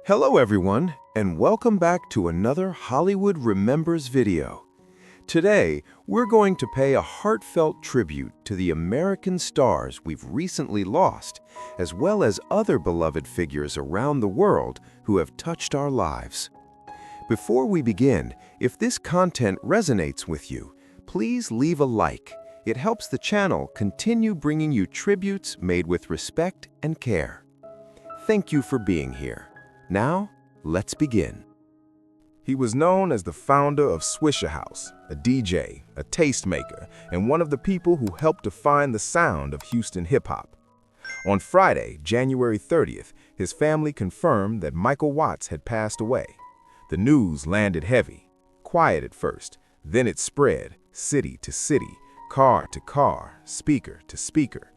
Hello everyone, and welcome back to another Hollywood Remembers video. Today, we're going to pay a heartfelt tribute to the American stars we've recently lost, as well as other beloved figures around the world who have touched our lives. Before we begin, if this content resonates with you, please leave a like. It helps the channel continue bringing you tributes made with respect and care. Thank you for being here. Now, let's begin. He was known as the founder of Swishahouse, a DJ, a tastemaker, and one of the people who helped define the sound of Houston hip-hop. On Friday, January 30th, his family confirmed that Michael Watts had passed away. The news landed heavy, quiet at first, then it spread, city to city, car to car, speaker to speaker.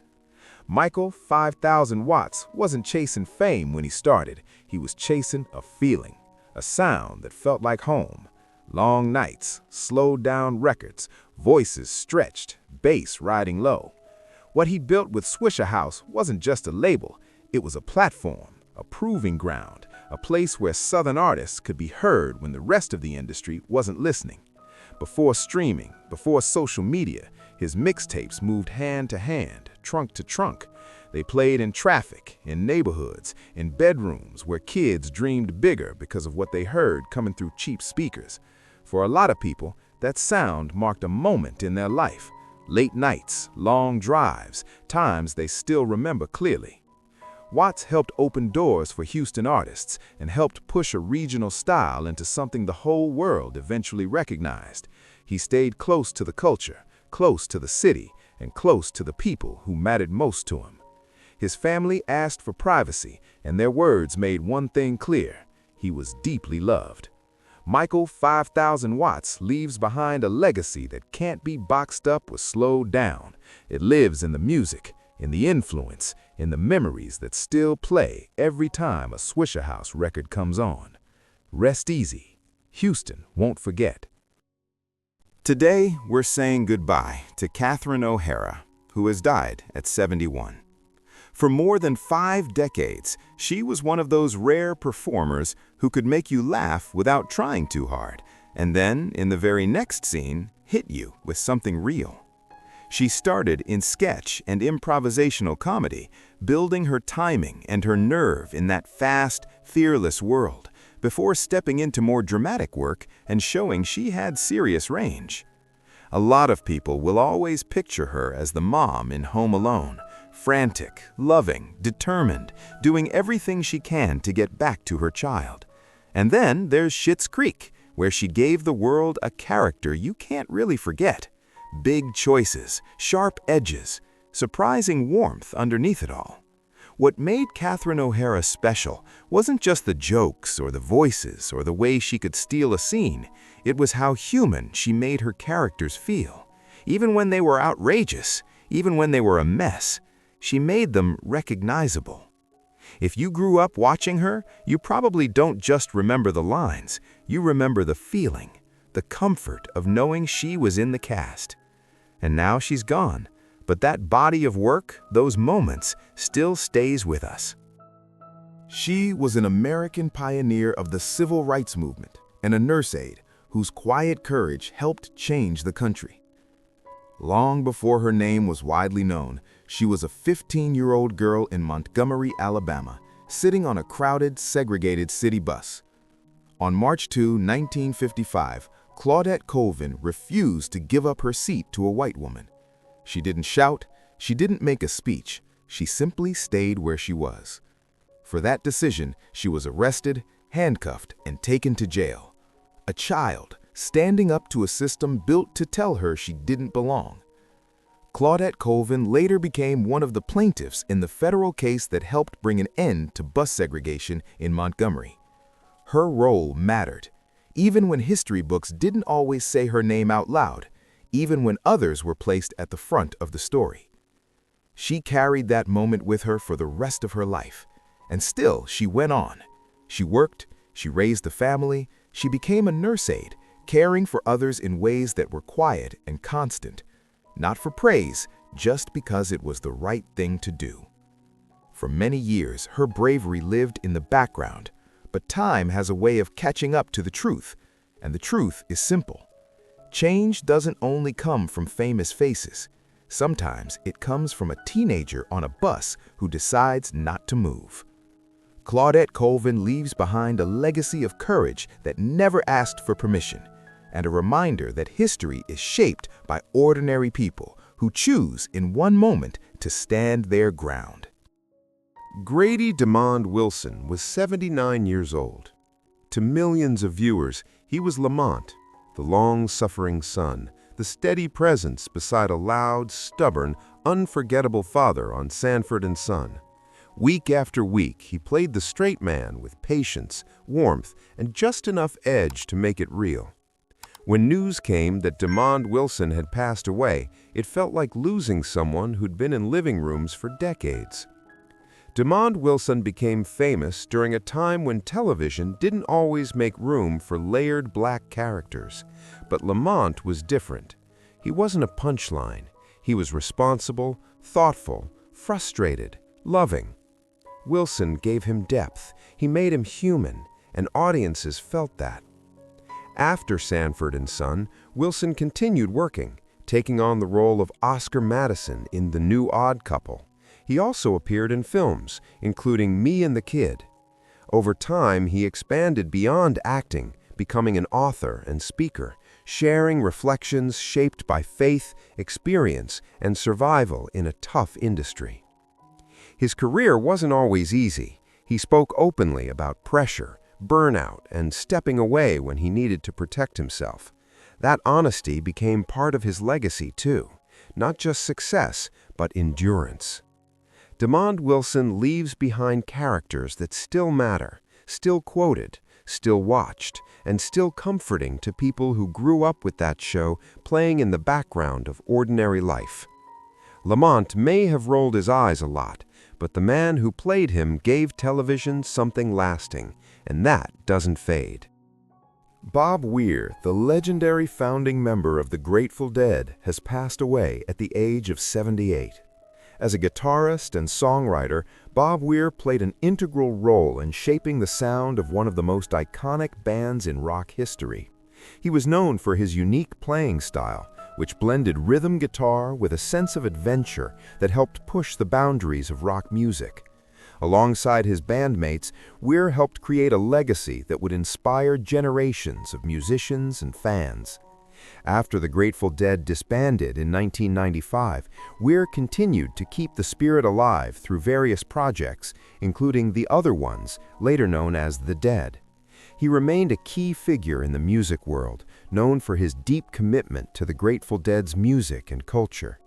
Michael 5000 Watts wasn't chasing fame when he started. He was chasing a feeling, a sound that felt like home. Long nights, slowed down records, voices stretched, bass riding low. What he built with Swishahouse wasn't just a label, it was a platform, a proving ground, a place where Southern artists could be heard when the rest of the industry wasn't listening. Before streaming, before social media, his mixtapes moved hand to hand, trunk to trunk. They played in traffic, in neighborhoods, in bedrooms where kids dreamed bigger because of what they heard coming through cheap speakers. For a lot of people, that sound marked a moment in their life. Late nights, long drives, times they still remember clearly. Watts helped open doors for Houston artists and helped push a regional style into something the whole world eventually recognized. He stayed close to the culture, close to the city, and close to the people who mattered most to him. His family asked for privacy, and their words made one thing clear: he was deeply loved. Michael 5000 Watts leaves behind a legacy that can't be boxed up or slowed down. It lives in the music, in the influence, in the memories that still play every time a Swishahouse record comes on. Rest easy. Houston won't forget. Today, we're saying goodbye to Catherine O'Hara, who has died at 71. For more than 5 decades, she was one of those rare performers who could make you laugh without trying too hard, and then, in the very next scene, hit you with something real. She started in sketch and improvisational comedy, building her timing and her nerve in that fast, fearless world, before stepping into more dramatic work and showing she had serious range. A lot of people will always picture her as the mom in Home Alone, frantic, loving, determined, doing everything she can to get back to her child. And then there's Schitt's Creek, where she gave the world a character you can't really forget. Big choices, sharp edges, surprising warmth underneath it all. What made Catherine O'Hara special wasn't just the jokes or the voices or the way she could steal a scene. It was how human she made her characters feel. Even when they were outrageous, even when they were a mess, she made them recognizable. If you grew up watching her, you probably don't just remember the lines. You remember the feeling, the comfort of knowing she was in the cast. And now she's gone. But that body of work, those moments, still stays with us. She was an American pioneer of the civil rights movement and a nurse aide whose quiet courage helped change the country. Long before her name was widely known, she was a 15-year-old girl in Montgomery, Alabama, sitting on a crowded, segregated city bus. On March 2, 1955, Claudette Colvin refused to give up her seat to a white woman. She didn't shout, she didn't make a speech, she simply stayed where she was. For that decision, she was arrested, handcuffed, and taken to jail. A child, standing up to a system built to tell her she didn't belong. Claudette Colvin later became one of the plaintiffs in the federal case that helped bring an end to bus segregation in Montgomery. Her role mattered, even when history books didn't always say her name out loud, even when others were placed at the front of the story. She carried that moment with her for the rest of her life, and still she went on. She worked, she raised the family, she became a nurse aide, caring for others in ways that were quiet and constant, not for praise, just because it was the right thing to do. For many years, her bravery lived in the background, But time has a way of catching up to the truth, and the truth is simple. Change doesn't only come from famous faces. Sometimes it comes from a teenager on a bus who decides not to move. Claudette Colvin leaves behind a legacy of courage that never asked for permission, and a reminder that history is shaped by ordinary people who choose in one moment to stand their ground. Grady DeMond Wilson was 79 years old. To millions of viewers, he was Lamont, the long-suffering son, the steady presence beside a loud, stubborn, unforgettable father on Sanford and Son. Week after week, he played the straight man with patience, warmth, and just enough edge to make it real. When news came that DeMond Wilson had passed away, it felt like losing someone who'd been in living rooms for decades. DeMond Wilson became famous during a time when television didn't always make room for layered black characters. But Lamont was different. He wasn't a punchline. He was responsible, thoughtful, frustrated, loving. Wilson gave him depth. He made him human, and audiences felt that. After Sanford and Son, Wilson continued working, taking on the role of Oscar Madison in The New Odd Couple. He also appeared in films, including Me and the Kid. Over time, he expanded beyond acting, becoming an author and speaker, sharing reflections shaped by faith, experience, and survival in a tough industry. His career wasn't always easy. He spoke openly about pressure, burnout, and stepping away when he needed to protect himself. That honesty became part of his legacy, too. Not just success, but endurance. DeMond Wilson leaves behind characters that still matter, still quoted, still watched, and still comforting to people who grew up with that show playing in the background of ordinary life. Lamont may have rolled his eyes a lot, but the man who played him gave television something lasting, and that doesn't fade. Bob Weir, the legendary founding member of the Grateful Dead, has passed away at the age of 78. As a guitarist and songwriter, Bob Weir played an integral role in shaping the sound of one of the most iconic bands in rock history. He was known for his unique playing style, which blended rhythm guitar with a sense of adventure that helped push the boundaries of rock music. Alongside his bandmates, Weir helped create a legacy that would inspire generations of musicians and fans. After the Grateful Dead disbanded in 1995, Weir continued to keep the spirit alive through various projects, including The Other Ones, later known as The Dead. He remained a key figure in the music world, known for his deep commitment to the Grateful Dead's music and culture.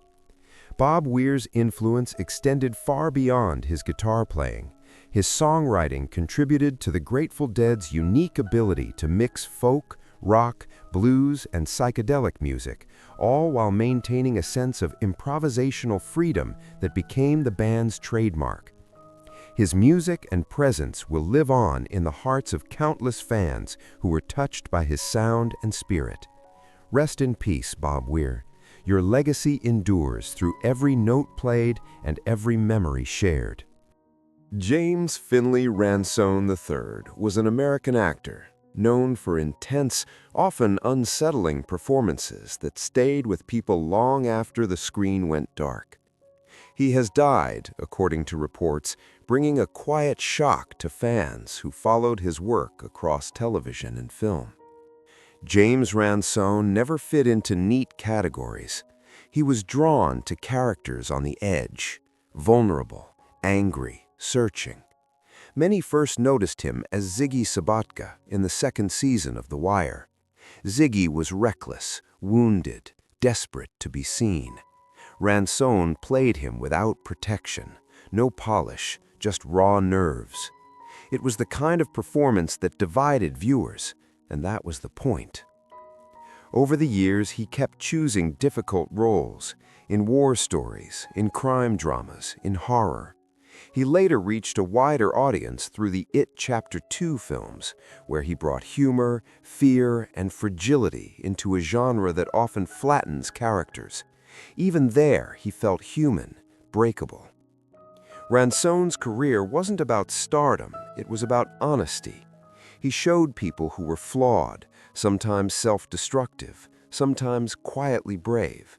Bob Weir's influence extended far beyond his guitar playing. His songwriting contributed to the Grateful Dead's unique ability to mix folk, rock, blues, and psychedelic music, all while maintaining a sense of improvisational freedom that became the band's trademark. His music and presence will live on in the hearts of countless fans who were touched by his sound and spirit. Rest in peace, Bob Weir. Your legacy endures through every note played and every memory shared. James Finley Ransone III was an American actor, known for intense, often unsettling performances that stayed with people long after the screen went dark. He has died, according to reports, bringing a quiet shock to fans who followed his work across television and film. James Ransone never fit into neat categories. He was drawn to characters on the edge, vulnerable, angry, searching. Many first noticed him as Ziggy Sobotka in the second season of The Wire. Ziggy was reckless, wounded, desperate to be seen. Ransone played him without protection, no polish, just raw nerves. It was the kind of performance that divided viewers, and that was the point. Over the years, he kept choosing difficult roles, in war stories, in crime dramas, in horror. He later reached a wider audience through the It Chapter 2 films, where he brought humor, fear, and fragility into a genre that often flattens characters. Even there, he felt human, breakable. Ransone's career wasn't about stardom, it was about honesty. He showed people who were flawed, sometimes self-destructive, sometimes quietly brave.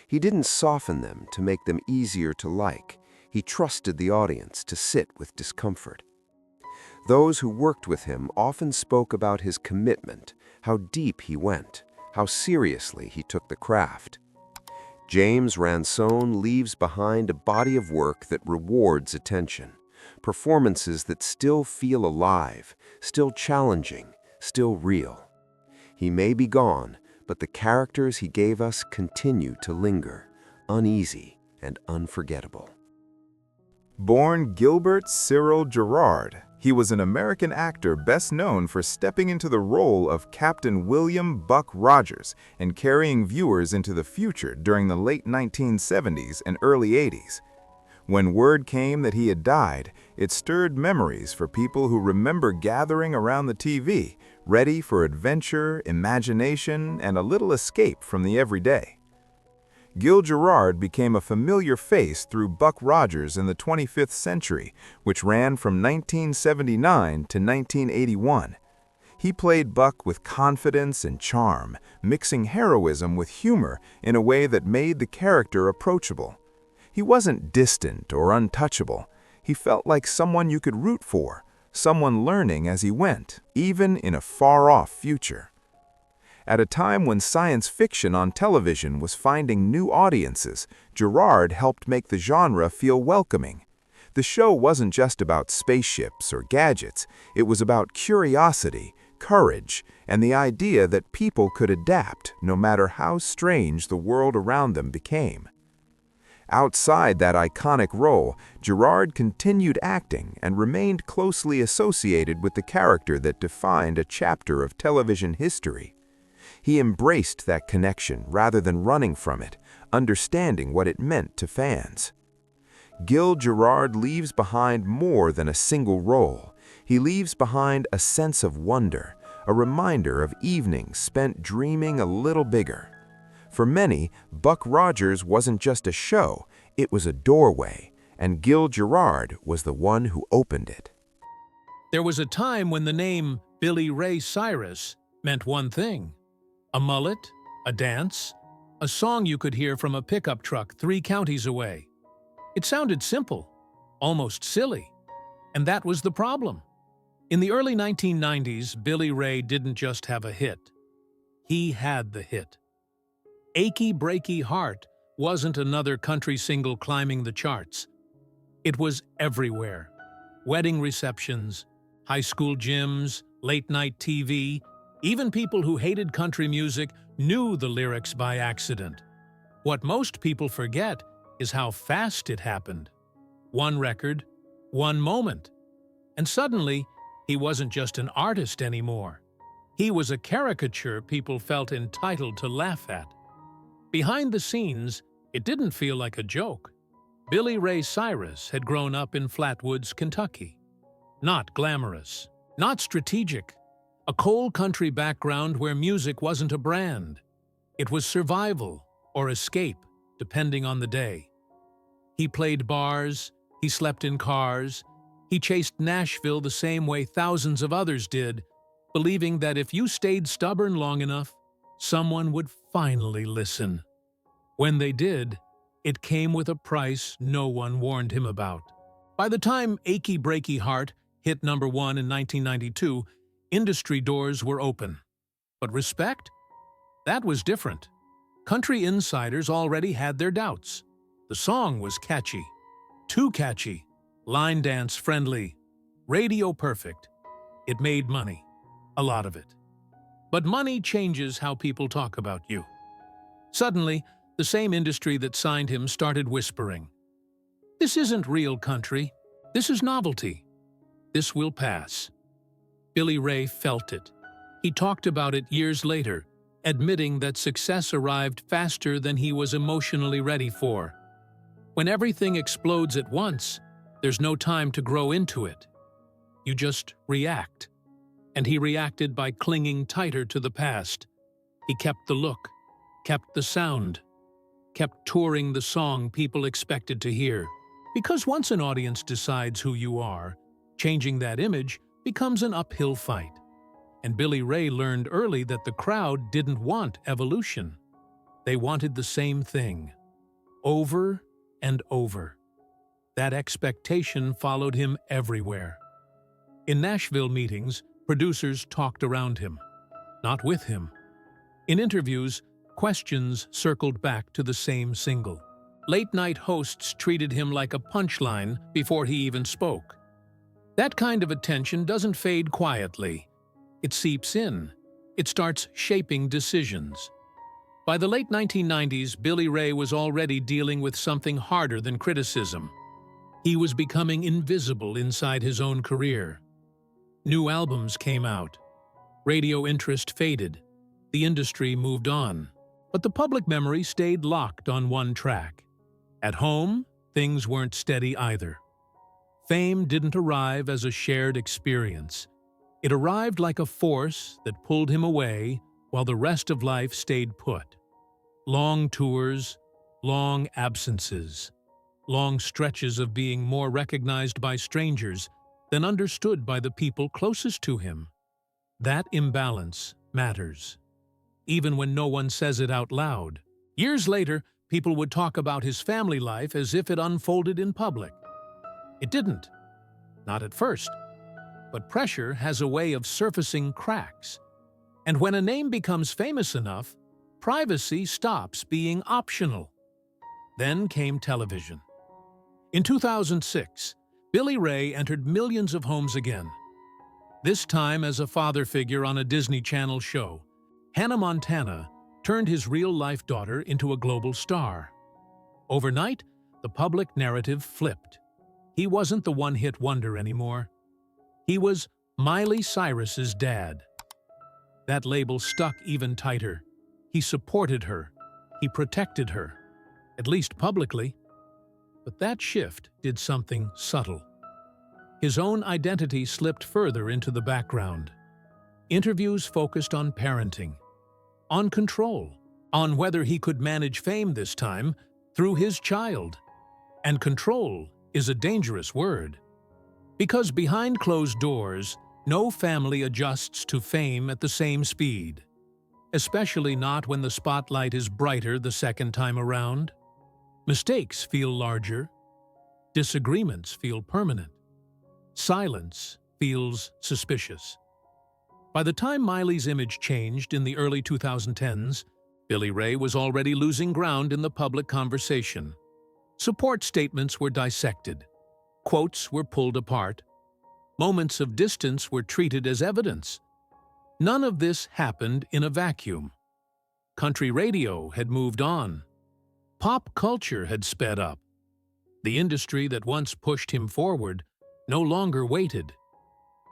He didn't soften them to make them easier to like. He trusted the audience to sit with discomfort. Those who worked with him often spoke about his commitment, how deep he went, how seriously he took the craft. James Ransone leaves behind a body of work that rewards attention, performances that still feel alive, still challenging, still real. He may be gone, but the characters he gave us continue to linger, uneasy and unforgettable. Born Gilbert Cyril Gerard, he was an American actor best known for stepping into the role of Captain William Buck Rogers and carrying viewers into the future during the late 1970s and early 80s. When word came that he had died, it stirred memories for people who remember gathering around the TV, ready for adventure, imagination, and a little escape from the everyday. Gil Gerard became a familiar face through Buck Rogers in the 25th Century, which ran from 1979 to 1981. He played Buck with confidence and charm, mixing heroism with humor in a way that made the character approachable. He wasn't distant or untouchable. He felt like someone you could root for, someone learning as he went, even in a far-off future. At a time when science fiction on television was finding new audiences, Gerard helped make the genre feel welcoming. The show wasn't just about spaceships or gadgets, it was about curiosity, courage, and the idea that people could adapt no matter how strange the world around them became. Outside that iconic role, Gerard continued acting and remained closely associated with the character that defined a chapter of television history. He embraced that connection rather than running from it, understanding what it meant to fans. Gil Gerard leaves behind more than a single role. He leaves behind a sense of wonder, a reminder of evenings spent dreaming a little bigger. For many, Buck Rogers wasn't just a show, it was a doorway, and Gil Gerard was the one who opened it. There was a time when the name Billy Ray Cyrus meant one thing: a mullet, a dance, a song you could hear from a pickup truck 3 counties away. It sounded simple, almost silly, and that was the problem. In the early 1990s, Billy Ray didn't just have a hit. He had the hit. Achy Breaky Heart wasn't another country single climbing the charts. It was everywhere. Wedding receptions, high school gyms, late-night TV, even people who hated country music knew the lyrics by accident. What most people forget is how fast it happened. One record, one moment. And suddenly, he wasn't just an artist anymore. He was a caricature people felt entitled to laugh at. Behind the scenes, it didn't feel like a joke. Billy Ray Cyrus had grown up in Flatwoods, Kentucky. Not glamorous, not strategic. A coal country background where music wasn't a brand. It was survival or escape, depending on the day. He played bars, he slept in cars, he chased Nashville the same way thousands of others did, believing that if you stayed stubborn long enough, someone would finally listen. When they did, it came with a price no one warned him about. By the time Achy Breaky Heart hit #1 in 1992, industry doors were open. But respect? That was different. Country insiders already had their doubts. The song was catchy. Too catchy. Line dance friendly. Radio perfect. It made money. A lot of it. But money changes how people talk about you. Suddenly, the same industry that signed him started whispering, "This isn't real country. This is novelty. This will pass." Billy Ray felt it. He talked about it years later, admitting that success arrived faster than he was emotionally ready for. When everything explodes at once, there's no time to grow into it. You just react. And he reacted by clinging tighter to the past. He kept the look, kept the sound, kept touring the song people expected to hear. Because once an audience decides who you are, changing that image becomes an uphill fight. And Billy Ray learned early that the crowd didn't want evolution. They wanted the same thing, over and over. That expectation followed him everywhere. In Nashville meetings, producers talked around him, not with him. In interviews, questions circled back to the same single. Late-night hosts treated him like a punchline before he even spoke. That kind of attention doesn't fade quietly. It seeps in. It starts shaping decisions. By the late 1990s, Billy Ray was already dealing with something harder than criticism. He was becoming invisible inside his own career. New albums came out. Radio interest faded. The industry moved on. But the public memory stayed locked on one track. At home, things weren't steady either. Fame didn't arrive as a shared experience. It arrived like a force that pulled him away while the rest of life stayed put. Long tours, long absences, long stretches of being more recognized by strangers than understood by the people closest to him. That imbalance matters, even when no one says it out loud. Years later, people would talk about his family life as if it unfolded in public. It didn't. Not at first. But pressure has a way of surfacing cracks. And when a name becomes famous enough, privacy stops being optional. Then came television. In 2006, Billy Ray entered millions of homes again. This time as a father figure on a Disney Channel show, Hannah Montana turned his real-life daughter into a global star. Overnight, the public narrative flipped. He wasn't the one-hit wonder anymore. He was Miley Cyrus's dad. That label stuck even tighter. He supported her. He protected her, at least publicly. But that shift did something subtle. His own identity slipped further into the background. Interviews focused on parenting, on control, on whether he could manage fame this time through his child. And control is a dangerous word. Because behind closed doors, no family adjusts to fame at the same speed, especially not when the spotlight is brighter the second time around. Mistakes feel larger. Disagreements feel permanent. Silence feels suspicious. By the time Miley's image changed in the early 2010s, Billy Ray was already losing ground in the public conversation. Support statements were dissected. Quotes were pulled apart. Moments of distance were treated as evidence. None of this happened in a vacuum. Country radio had moved on. Pop culture had sped up. The industry that once pushed him forward no longer waited.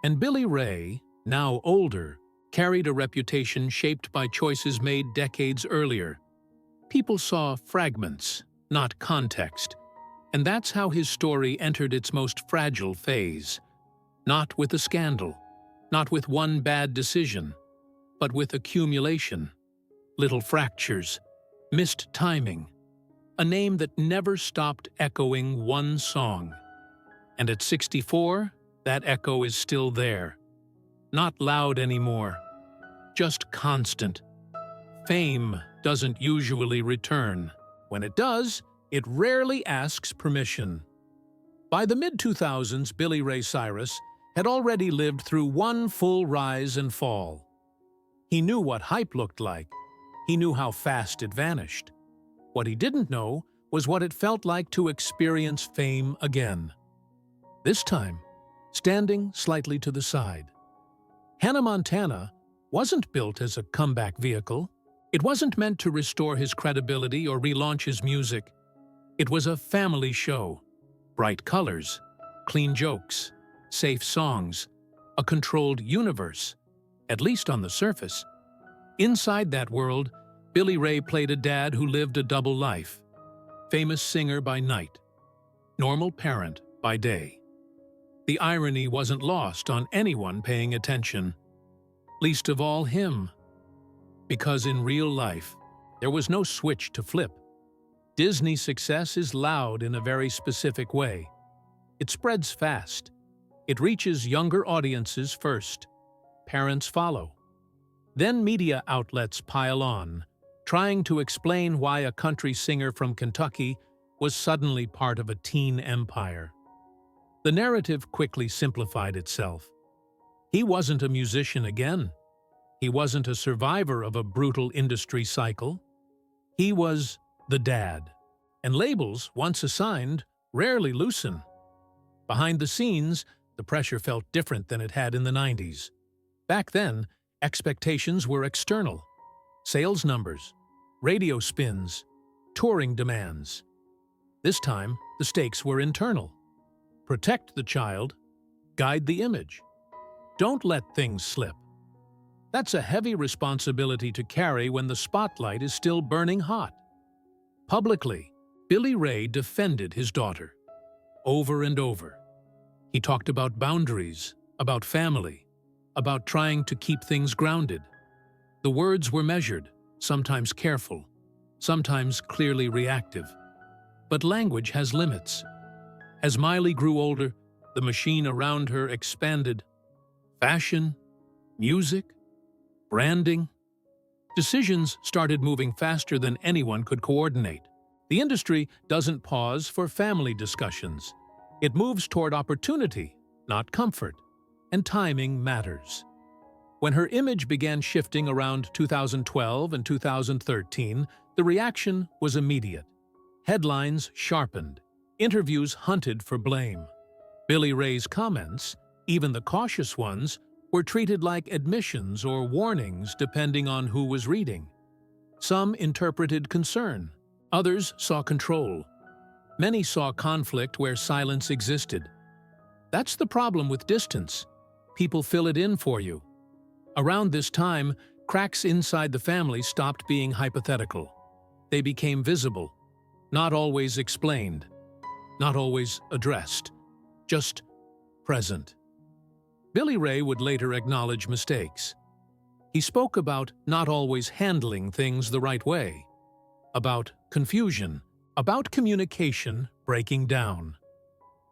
And Billy Ray, now older, carried a reputation shaped by choices made decades earlier. People saw fragments, not context. And that's how his story entered its most fragile phase. Not with a scandal, not with one bad decision, but with accumulation. Little fractures, missed timing, a name that never stopped echoing one song. And at 64, that echo is still there. Not loud anymore, just constant. Fame doesn't usually return. When it does, it rarely asks permission. By the mid-2000s, Billy Ray Cyrus had already lived through one full rise and fall. He knew what hype looked like. He knew how fast it vanished. What he didn't know was what it felt like to experience fame again. This time, standing slightly to the side. Hannah Montana wasn't built as a comeback vehicle. It wasn't meant to restore his credibility or relaunch his music. It was a family show. Bright colors, clean jokes, safe songs, a controlled universe, at least on the surface. Inside that world, Billy Ray played a dad who lived a double life. Famous singer by night, normal parent by day. The irony wasn't lost on anyone paying attention, least of all him. Because in real life, there was no switch to flip. Disney success is loud in a very specific way. It spreads fast. It reaches younger audiences first. parents follow. Then media outlets pile on, trying to explain why a country singer from Kentucky was suddenly part of a teen empire. The narrative quickly simplified itself. He wasn't a musician again. He wasn't a survivor of a brutal industry cycle. He was the dad. And labels, once assigned, rarely loosen. Behind the scenes, the pressure felt different than it had in the 90s. Back then, expectations were external. Sales numbers, radio spins, touring demands. This time, the stakes were internal. Protect the child, guide the image. Don't let things slip. That's a heavy responsibility to carry when the spotlight is still burning hot. Publicly, Billy Ray defended his daughter. Over and over. He talked about boundaries, about family, about trying to keep things grounded. The words were measured, sometimes careful, sometimes clearly reactive. But language has limits. As Miley grew older, the machine around her expanded. Fashion, music, branding. Decisions started moving faster than anyone could coordinate. The industry doesn't pause for family discussions. It moves toward opportunity, not comfort, and timing matters. When her image began shifting around 2012 and 2013, the reaction was immediate. Headlines sharpened. Interviews hunted for blame. Billy Ray's comments, even the cautious ones, were treated like admissions or warnings depending on who was reading. Some interpreted concern. Others saw control. Many saw conflict where silence existed. That's the problem with distance. People fill it in for you. Around this time, cracks inside the family stopped being hypothetical. They became visible, not always explained, not always addressed, just present. Billy Ray would later acknowledge mistakes. He spoke about not always handling things the right way, about confusion, about communication breaking down.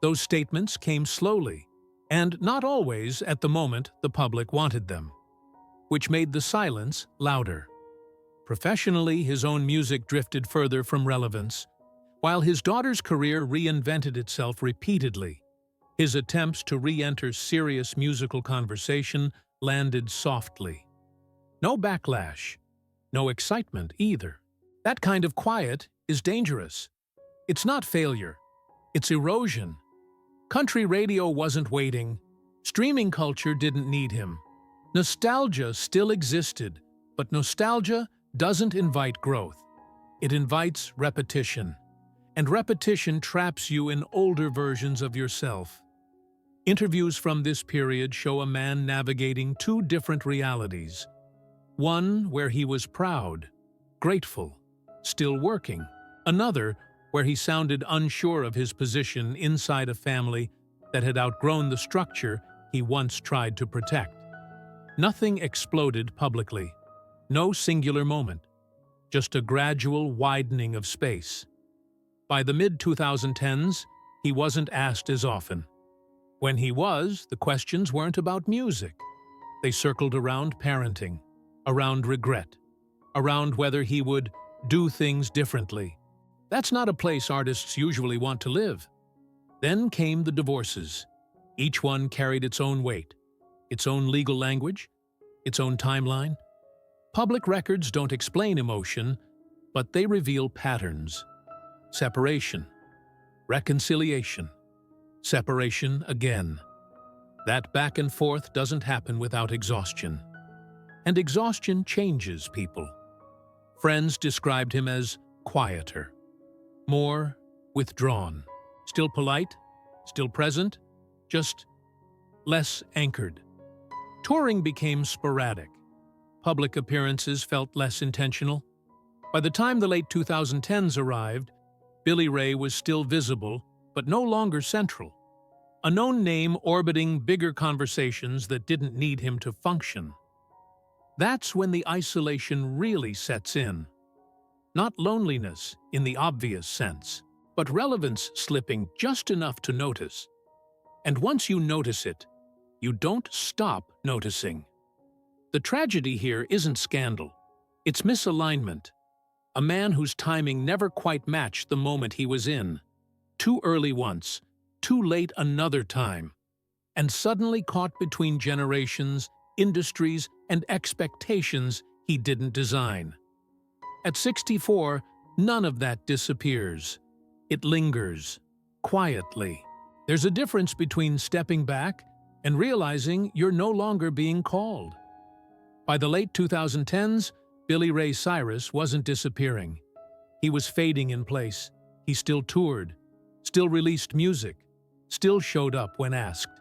Those statements came slowly, and not always at the moment the public wanted them, which made the silence louder. Professionally, his own music drifted further from relevance, while his daughter's career reinvented itself repeatedly. His attempts to re-enter serious musical conversation landed softly. No backlash, no excitement either. That kind of quiet is dangerous. It's not failure, it's erosion. Country radio wasn't waiting. Streaming culture didn't need him. Nostalgia still existed, but nostalgia doesn't invite growth. It invites repetition, and repetition traps you in older versions of yourself. Interviews from this period show a man navigating two different realities. One where he was proud, grateful, still working. Another where he sounded unsure of his position inside a family that had outgrown the structure he once tried to protect. Nothing exploded publicly. No singular moment. Just a gradual widening of space. By the mid-2010s, he wasn't asked as often. When he was, the questions weren't about music. They circled around parenting, around regret, around whether he would do things differently. That's not a place artists usually want to live. Then came the divorces. Each one carried its own weight, its own legal language, its own timeline. Public records don't explain emotion, but they reveal patterns. Separation, reconciliation, separation again. That back and forth doesn't happen without exhaustion. And exhaustion changes people. Friends described him as quieter, more withdrawn, still polite, still present, just less anchored. Touring became sporadic. Public appearances felt less intentional. By the time the late 2010s arrived, Billy Ray was still visible, but no longer central. A known name orbiting bigger conversations that didn't need him to function. That's when the isolation really sets in. Not loneliness in the obvious sense, but relevance slipping just enough to notice. And once you notice it, you don't stop noticing. The tragedy here isn't scandal. It's misalignment. A man whose timing never quite matched the moment he was in. Too early once, too late another time. And suddenly caught between generations, industries, and expectations he didn't design. At 64, none of that disappears. It lingers, quietly. There's a difference between stepping back and realizing you're no longer being called. By the late 2010s, Billy Ray Cyrus wasn't disappearing. He was fading in place. He still toured, still released music, still showed up when asked.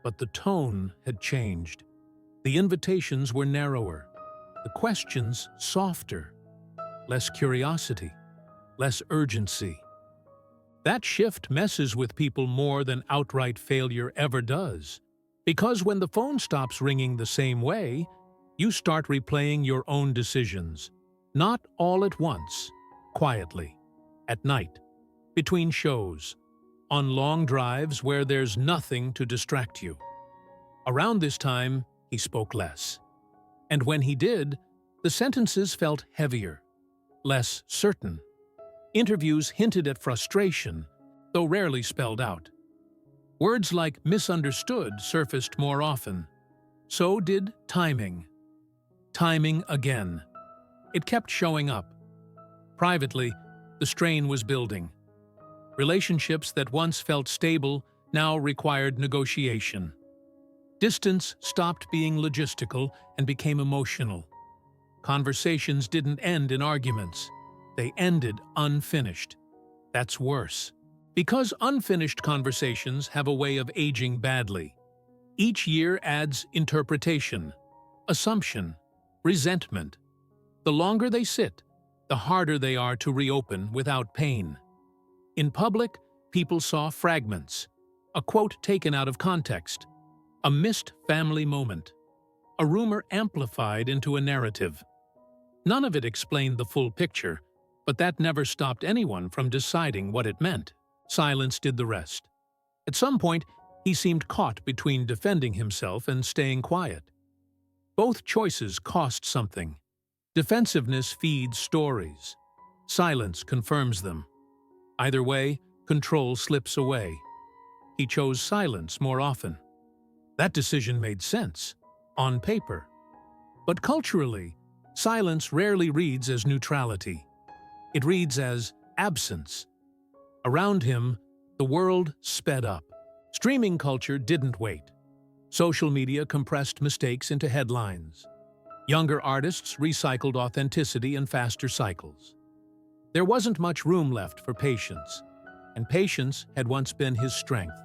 But the tone had changed. The invitations were narrower, the questions softer, less curiosity, less urgency. That shift messes with people more than outright failure ever does. Because when the phone stops ringing the same way, you start replaying your own decisions. Not all at once, quietly, at night, between shows, on long drives where there's nothing to distract you. Around this time, he spoke less. And when he did, the sentences felt heavier, less certain. Interviews hinted at frustration, though rarely spelled out. Words like misunderstood surfaced more often. So did timing. Timing again. It kept showing up. Privately, the strain was building. Relationships that once felt stable now required negotiation. Distance stopped being logistical and became emotional. Conversations didn't end in arguments. They ended unfinished. That's worse. Because unfinished conversations have a way of aging badly. Each year adds interpretation, assumption, resentment. The longer they sit, the harder they are to reopen without pain. In public, people saw fragments, a quote taken out of context, a missed family moment, a rumor amplified into a narrative. None of it explained the full picture, but that never stopped anyone from deciding what it meant. Silence did the rest. At some point, he seemed caught between defending himself and staying quiet. Both choices cost something. Defensiveness feeds stories. Silence confirms them. Either way, control slips away. He chose silence more often. That decision made sense, on paper. But culturally, silence rarely reads as neutrality. It reads as absence. Around him, the world sped up. Streaming culture didn't wait. Social media compressed mistakes into headlines. Younger artists recycled authenticity in faster cycles. There wasn't much room left for patience, and patience had once been his strength.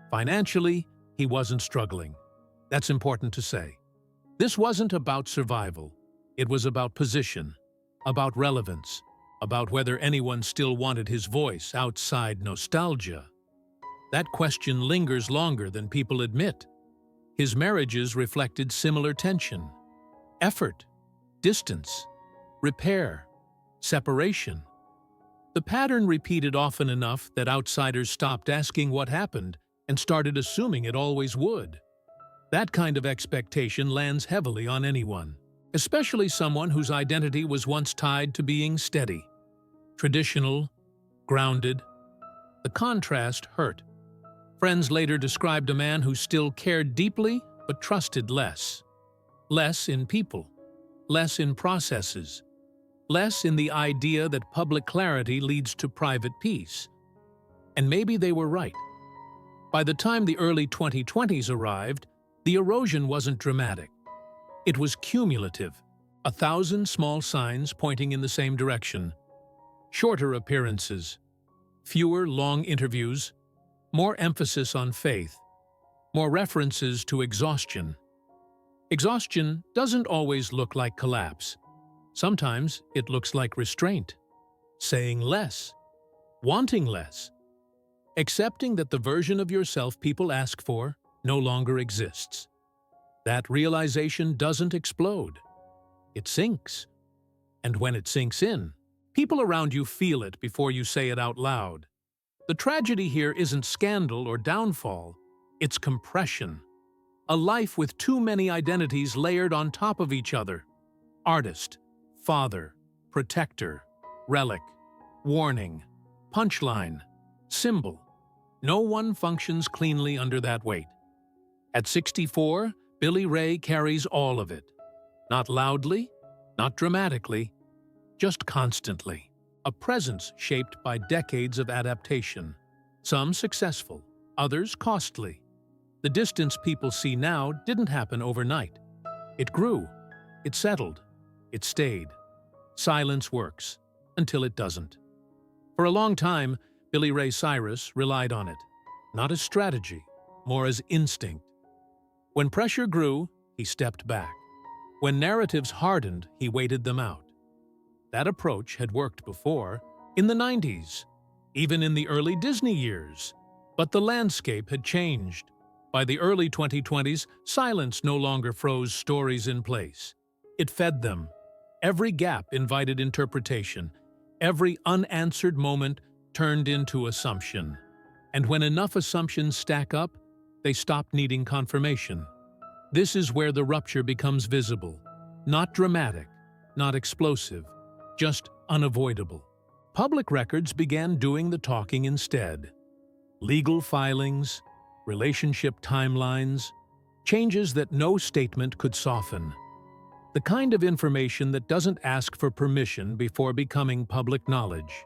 Financially, he wasn't struggling. That's important to say. This wasn't about survival. It was about position, about relevance, about whether anyone still wanted his voice outside nostalgia. That question lingers longer than people admit. His marriages reflected similar tension. Effort, distance, repair, separation. The pattern repeated often enough that outsiders stopped asking what happened and started assuming it always would. That kind of expectation lands heavily on anyone, especially someone whose identity was once tied to being steady, traditional, grounded. The contrast hurt. Friends later described a man who still cared deeply but trusted less. Less in people, less in processes, less in the idea that public clarity leads to private peace. And maybe they were right. By the time the early 2020s arrived, the erosion wasn't dramatic. It was cumulative, 1,000 small signs pointing in the same direction. Shorter appearances, fewer long interviews, more emphasis on faith, more references to exhaustion. Exhaustion doesn't always look like collapse. Sometimes it looks like restraint, saying less, wanting less, accepting that the version of yourself people ask for no longer exists. That realization doesn't explode. It sinks. And when it sinks in, people around you feel it before you say it out loud. The tragedy here isn't scandal or downfall, it's compression. A life with too many identities layered on top of each other. Artist, father, protector, relic, warning, punchline, symbol. No one functions cleanly under that weight. At 64, Billy Ray carries all of it. Not loudly, not dramatically, just constantly. A presence shaped by decades of adaptation. Some successful, others costly. The distance people see now didn't happen overnight. It grew, it settled, it stayed. Silence works, until it doesn't. For a long time, Billy Ray Cyrus relied on it. Not as strategy, more as instinct. When pressure grew, he stepped back. When narratives hardened, he waited them out. That approach had worked before, in the 90s, even in the early Disney years. But the landscape had changed. By the early 2020s, silence no longer froze stories in place. It fed them. Every gap invited interpretation. Every unanswered moment turned into assumption. And when enough assumptions stack up, they stop needing confirmation. This is where the rupture becomes visible. Not dramatic, not explosive, just unavoidable. Public records began doing the talking instead. Legal filings, relationship timelines, changes that no statement could soften. The kind of information that doesn't ask for permission before becoming public knowledge.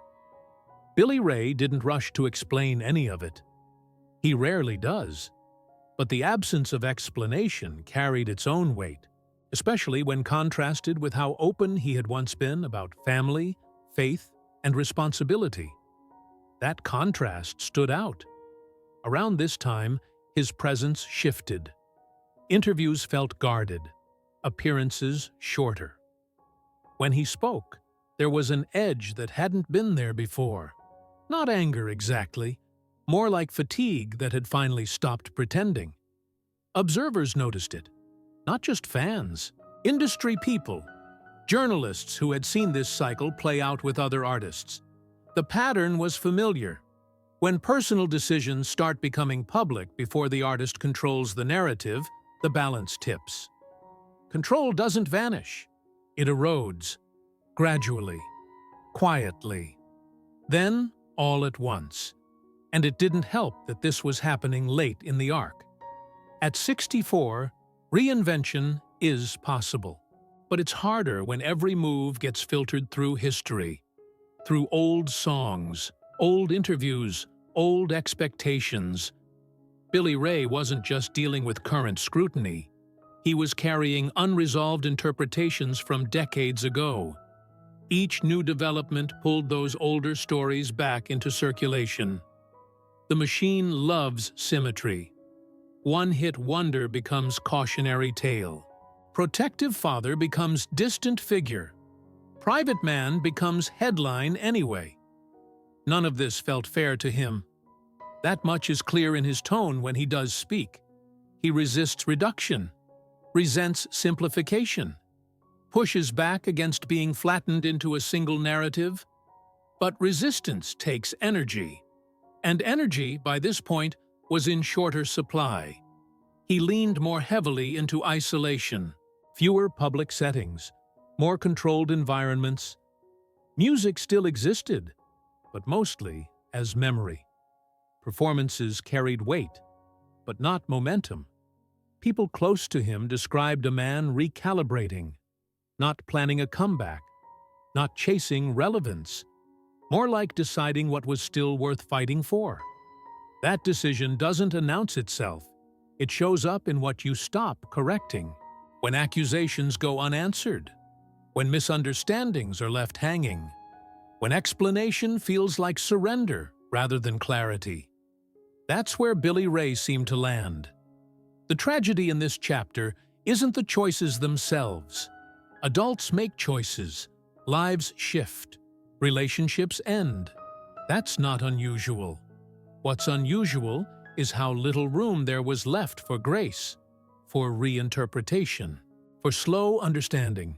Billy Ray didn't rush to explain any of it. He rarely does. But the absence of explanation carried its own weight, especially when contrasted with how open he had once been about family, faith, and responsibility. That contrast stood out. Around this time, his presence shifted. Interviews felt guarded, appearances shorter. When he spoke, there was an edge that hadn't been there before. Not anger exactly, more like fatigue that had finally stopped pretending. Observers noticed it, not just fans, industry people, journalists who had seen this cycle play out with other artists. The pattern was familiar. When personal decisions start becoming public before the artist controls the narrative, the balance tips. Control doesn't vanish. It erodes, gradually, quietly. Then, all at once. And it didn't help that this was happening late in the arc. At 64, reinvention is possible. But it's harder when every move gets filtered through history, through old songs, old interviews, old expectations. Billy Ray wasn't just dealing with current scrutiny. He was carrying unresolved interpretations from decades ago. Each new development pulled those older stories back into circulation. The machine loves symmetry. One-hit wonder becomes cautionary tale. Protective father becomes distant figure. Private man becomes headline anyway. None of this felt fair to him. That much is clear in his tone when he does speak. He resists reduction, resents simplification, pushes back against being flattened into a single narrative. But resistance takes energy. And energy, by this point, was in shorter supply. He leaned more heavily into isolation, fewer public settings, more controlled environments. Music still existed, but mostly as memory. Performances carried weight, but not momentum. People close to him described a man recalibrating, not planning a comeback, not chasing relevance, more like deciding what was still worth fighting for. That decision doesn't announce itself. It shows up in what you stop correcting, when accusations go unanswered, when misunderstandings are left hanging, when explanation feels like surrender rather than clarity. That's where Billy Ray seemed to land. The tragedy in this chapter isn't the choices themselves. Adults make choices, lives shift, relationships end. That's not unusual. What's unusual is how little room there was left for grace, for reinterpretation, for slow understanding.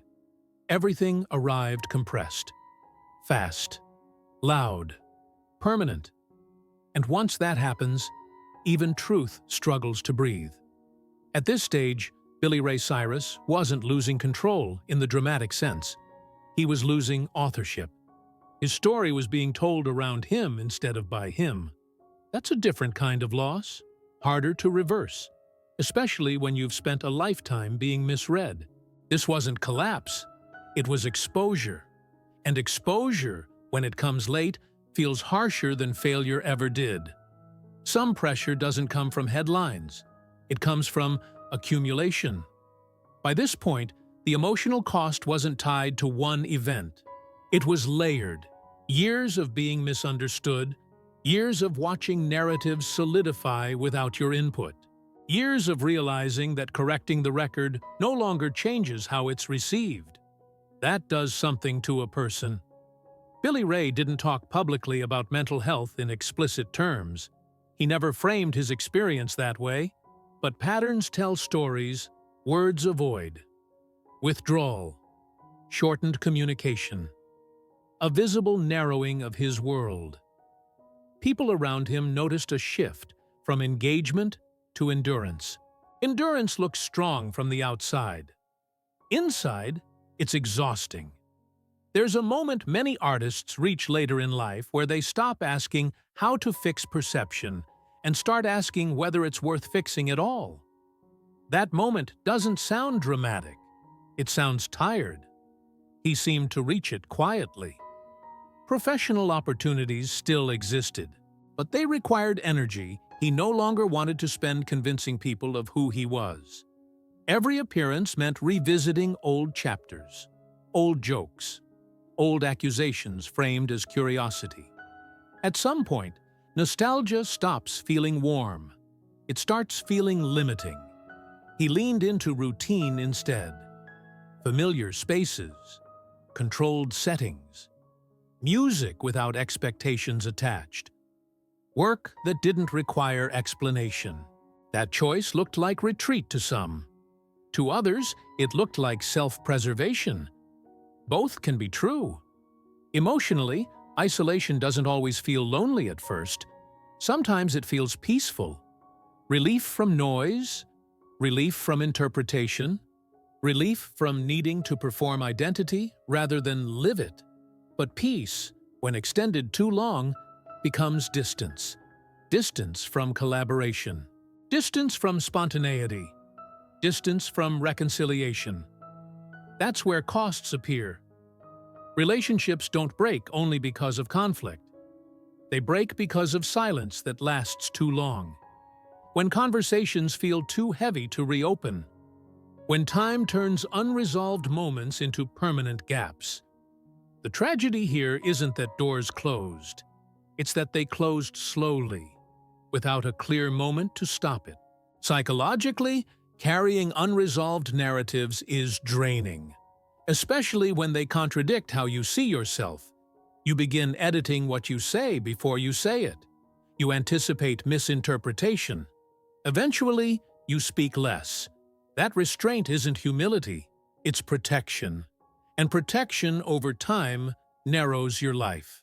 Everything arrived compressed, fast, loud, permanent. And once that happens, even truth struggles to breathe. At this stage, Billy Ray Cyrus wasn't losing control in the dramatic sense. He was losing authorship. His story was being told around him instead of by him. That's a different kind of loss, harder to reverse, especially when you've spent a lifetime being misread. This wasn't collapse, it was exposure. And exposure, when it comes late, feels harsher than failure ever did. Some pressure doesn't come from headlines. It comes from accumulation. By this point, the emotional cost wasn't tied to one event. It was layered. Years of being misunderstood, years of watching narratives solidify without your input, years of realizing that correcting the record no longer changes how it's received. That does something to a person. Billy Ray didn't talk publicly about mental health in explicit terms. He never framed his experience that way, but patterns tell stories, words avoid. Withdrawal, shortened communication, a visible narrowing of his world. People around him noticed a shift from engagement to endurance. Endurance looks strong from the outside. Inside, it's exhausting. There's a moment many artists reach later in life where they stop asking how to fix perception and start asking whether it's worth fixing at all. That moment doesn't sound dramatic. It sounds tired. He seemed to reach it quietly. Professional opportunities still existed, but they required energy he no longer wanted to spend convincing people of who he was. Every appearance meant revisiting old chapters, old jokes, old accusations framed as curiosity. At some point, nostalgia stops feeling warm. It starts feeling limiting. He leaned into routine instead. Familiar spaces, controlled settings, music without expectations attached, work that didn't require explanation. That choice looked like retreat to some. To others, it looked like self-preservation. Both can be true. Emotionally, isolation doesn't always feel lonely at first. Sometimes it feels peaceful. Relief from noise, relief from interpretation, relief from needing to perform identity rather than live it. But peace, when extended too long, becomes distance. Distance from collaboration. Distance from spontaneity. Distance from reconciliation. That's where costs appear. Relationships don't break only because of conflict. They break because of silence that lasts too long. When conversations feel too heavy to reopen. When time turns unresolved moments into permanent gaps. The tragedy here isn't that doors closed. It's that they closed slowly, without a clear moment to stop it. Psychologically, carrying unresolved narratives is draining, especially when they contradict how you see yourself. You begin editing what you say before you say it. You anticipate misinterpretation. Eventually, you speak less. That restraint isn't humility, it's protection. And protection over time narrows your life.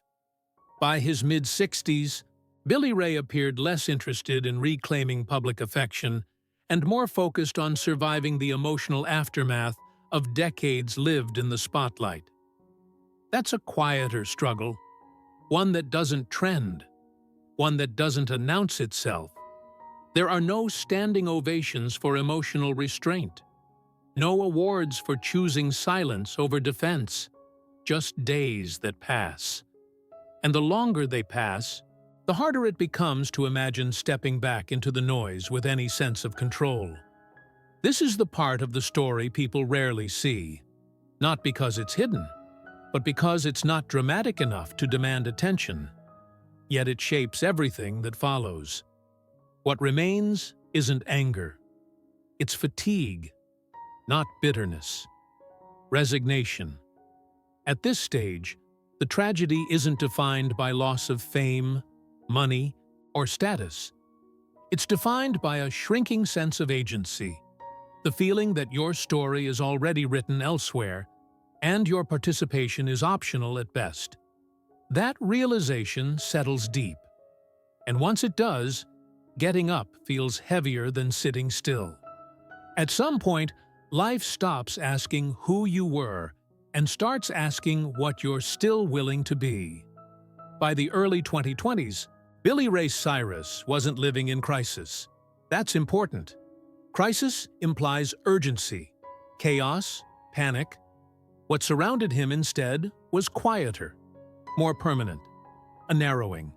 By his mid-60s, Billy Ray appeared less interested in reclaiming public affection and more focused on surviving the emotional aftermath of decades lived in the spotlight. That's a quieter struggle, one that doesn't trend, one that doesn't announce itself. There are no standing ovations for emotional restraint, no awards for choosing silence over defense, just days that pass. And the longer they pass, the harder it becomes to imagine stepping back into the noise with any sense of control. This is the part of the story people rarely see, not because it's hidden, but because it's not dramatic enough to demand attention. Yet it shapes everything that follows. What remains isn't anger. It's fatigue, not bitterness. Resignation. At this stage, the tragedy isn't defined by loss of fame, money, or status. It's defined by a shrinking sense of agency, the feeling that your story is already written elsewhere, and your participation is optional at best. That realization settles deep, and once it does, getting up feels heavier than sitting still. At some point, life stops asking who you were and starts asking what you're still willing to be. By the early 2020s, Billy Ray Cyrus wasn't living in crisis. That's important. Crisis implies urgency, chaos, panic. What surrounded him instead was quieter, more permanent, a narrowing.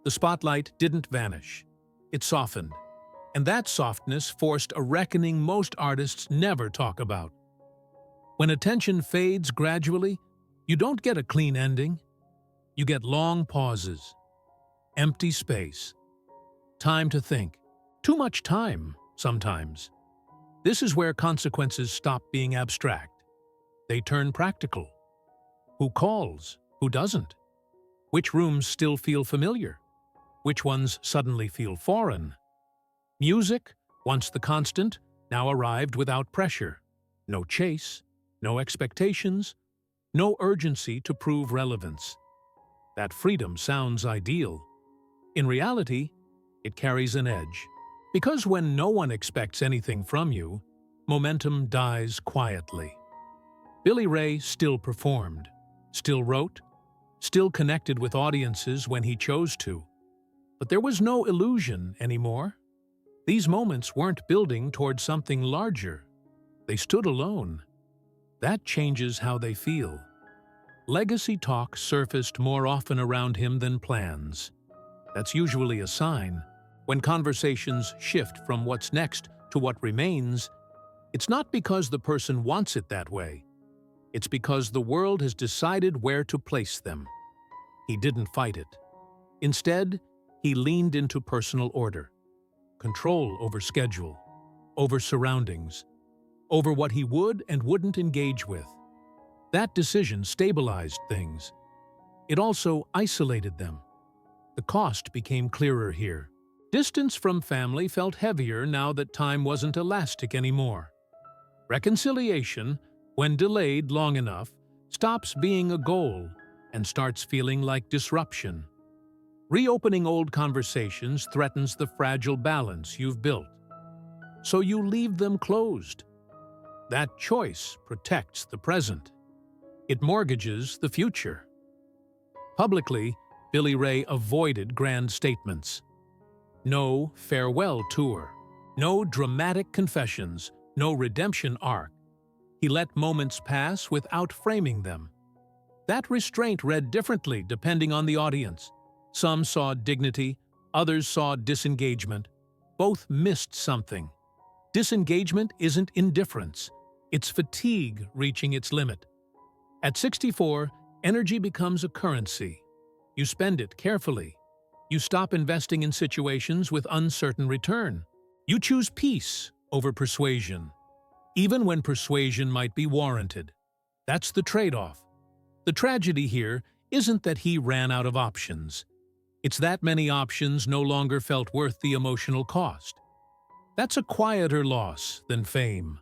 The spotlight didn't vanish. It softened. And that softness forced a reckoning most artists never talk about. When attention fades gradually, you don't get a clean ending. You get long pauses, empty space, time to think. Too much time, sometimes. This is where consequences stop being abstract. They turn practical. Who calls? Who doesn't? Which rooms still feel familiar? Which ones suddenly feel foreign? Music, once the constant, now arrived without pressure. No chase, no expectations, no urgency to prove relevance. That freedom sounds ideal. In reality, it carries an edge. Because when no one expects anything from you, momentum dies quietly. Billy Ray still performed, still wrote, still connected with audiences when he chose to. But there was no illusion anymore. These moments weren't building toward something larger. They stood alone. That changes how they feel. Legacy talk surfaced more often around him than plans. That's usually a sign. When conversations shift from what's next to what remains, it's not because the person wants it that way. It's because the world has decided where to place them. He didn't fight it. Instead, he leaned into personal order. Control over schedule, over surroundings, over what he would and wouldn't engage with. That decision stabilized things. It also isolated them. The cost became clearer here. Distance from family felt heavier now that time wasn't elastic anymore. Reconciliation, when delayed long enough, stops being a goal and starts feeling like disruption. Reopening old conversations threatens the fragile balance you've built. So you leave them closed. That choice protects the present. It mortgages the future. Publicly, Billy Ray avoided grand statements. No farewell tour, no dramatic confessions, no redemption arc. He let moments pass without framing them. That restraint read differently depending on the audience. Some saw dignity, others saw disengagement. Both missed something. Disengagement isn't indifference. It's fatigue reaching its limit. At 64, energy becomes a currency. You spend it carefully. You stop investing in situations with uncertain return. You choose peace over persuasion, even when persuasion might be warranted. That's the trade-off. The tragedy here isn't that he ran out of options. It's that many options no longer felt worth the emotional cost. That's a quieter loss than fame.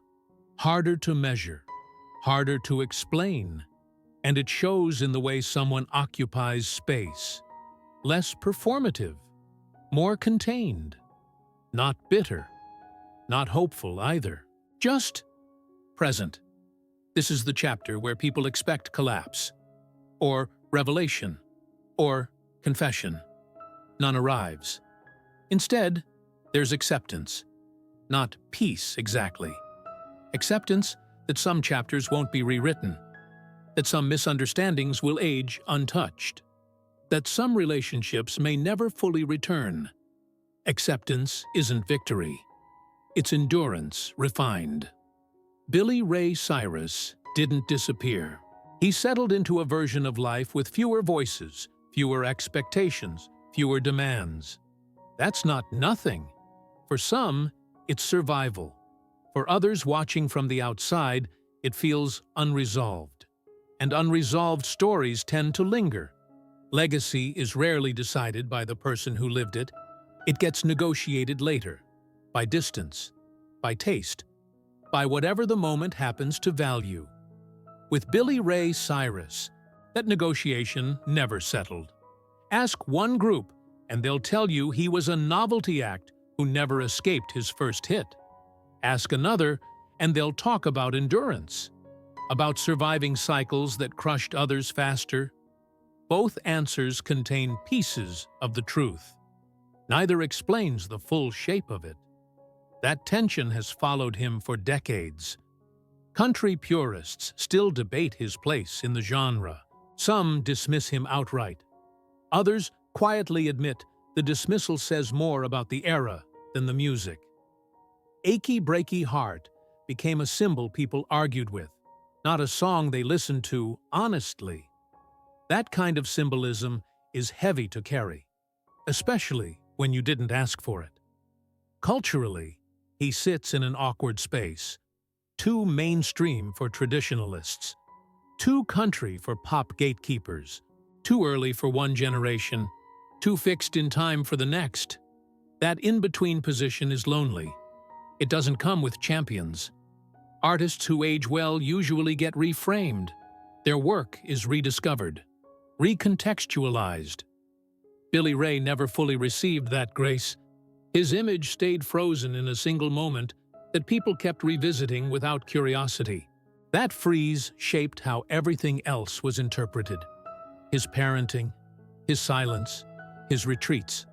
Harder to measure, harder to explain, and it shows in the way someone occupies space. Less performative, more contained. Not bitter, not hopeful either. Just present. This is the chapter where people expect collapse, or revelation, or confession. None arrives. Instead, there's acceptance. Not peace, exactly. Acceptance that some chapters won't be rewritten, that some misunderstandings will age untouched, that some relationships may never fully return. Acceptance isn't victory. It's endurance refined. Billy Ray Cyrus didn't disappear. He settled into a version of life with fewer voices, fewer expectations, fewer demands. That's not nothing. For some, it's survival. For others watching from the outside, it feels unresolved. And unresolved stories tend to linger. Legacy is rarely decided by the person who lived it. It gets negotiated later, by distance, by taste, by whatever the moment happens to value. With Billy Ray Cyrus, that negotiation never settled. Ask one group, and they'll tell you he was a novelty act who never escaped his first hit. Ask another, and they'll talk about endurance, about surviving cycles that crushed others faster. Both answers contain pieces of the truth. Neither explains the full shape of it. That tension has followed him for decades. Country purists still debate his place in the genre. Some dismiss him outright. Others quietly admit the dismissal says more about the era than the music. Achy Breaky Heart became a symbol people argued with, not a song they listened to honestly. That kind of symbolism is heavy to carry, especially when you didn't ask for it. Culturally, he sits in an awkward space, too mainstream for traditionalists, too country for pop gatekeepers, too early for one generation, too fixed in time for the next. That in-between position is lonely. It doesn't come with champions. Artists who age well usually get reframed. Their work is rediscovered, recontextualized. Billy Ray never fully received that grace. His image stayed frozen in a single moment that people kept revisiting without curiosity. That freeze shaped how everything else was interpreted. His parenting, his silence, his retreats.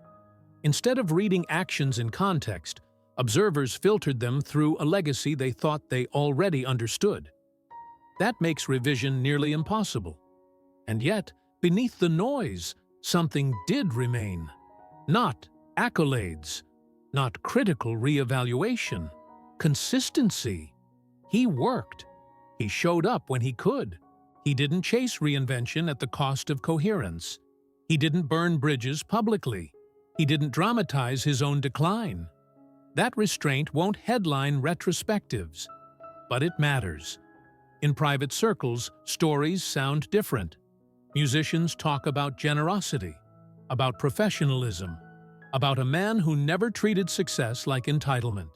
Instead of reading actions in context, observers filtered them through a legacy they thought they already understood. That makes revision nearly impossible. And yet, beneath the noise, something did remain. Not accolades, not critical reevaluation, consistency. He worked. He showed up when he could. He didn't chase reinvention at the cost of coherence. He didn't burn bridges publicly. He didn't dramatize his own decline. That restraint won't headline retrospectives, but it matters. In private circles, stories sound different. Musicians talk about generosity, about professionalism, about a man who never treated success like entitlement.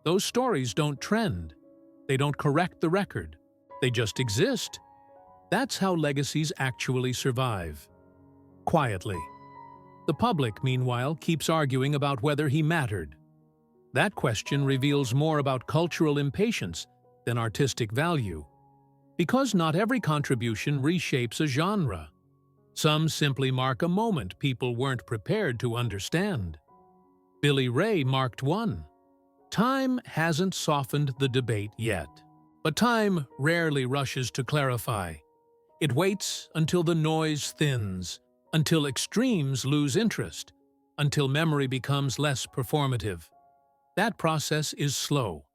Those stories don't trend. They don't correct the record. They just exist. That's how legacies actually survive. Quietly. The public, meanwhile, keeps arguing about whether he mattered. That question reveals more about cultural impatience than artistic value. Because not every contribution reshapes a genre. Some simply mark a moment people weren't prepared to understand. Billy Ray marked one. Time hasn't softened the debate yet. But time rarely rushes to clarify. It waits until the noise thins, until extremes lose interest, until memory becomes less performative. That process is slow.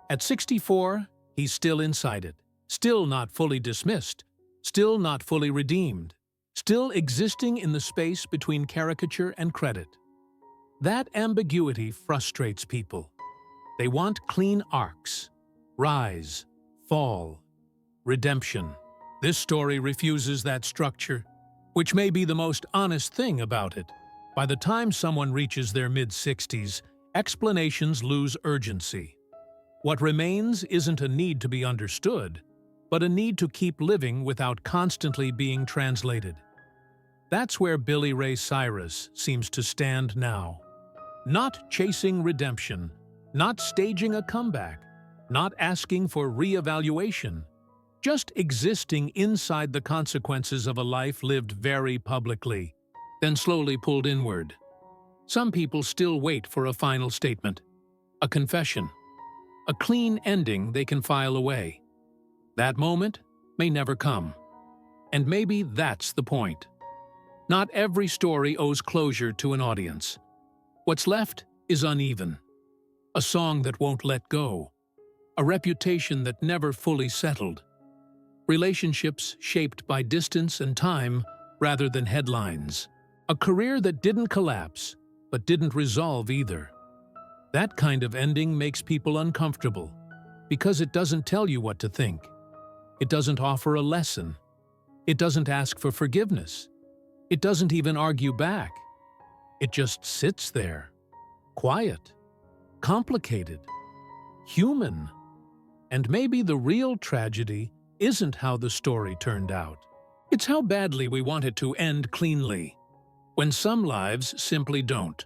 At 64, he's still inside it, still not fully dismissed, still not fully redeemed, still existing in the space between caricature and credit. That ambiguity frustrates people. They want clean arcs, rise, fall, redemption. This story refuses that structure, which may be the most honest thing about it. By the time someone reaches their mid-60s, explanations lose urgency. What remains isn't a need to be understood, but a need to keep living without constantly being translated. That's where Billy Ray Cyrus seems to stand now. Not chasing redemption, not staging a comeback, not asking for re-evaluation, just existing inside the consequences of a life lived very publicly, then slowly pulled inward. Some people still wait for a final statement, a confession, a clean ending they can file away. That moment may never come. And maybe that's the point. Not every story owes closure to an audience. What's left is uneven. A song that won't let go. A reputation that never fully settled. Relationships shaped by distance and time rather than headlines. A career that didn't collapse, but didn't resolve either. That kind of ending makes people uncomfortable, because it doesn't tell you what to think. It doesn't offer a lesson. It doesn't ask for forgiveness. It doesn't even argue back. It just sits there, quiet, complicated, human. And maybe the real tragedy isn't how the story turned out. It's how badly we want it to end cleanly, when some lives simply don't.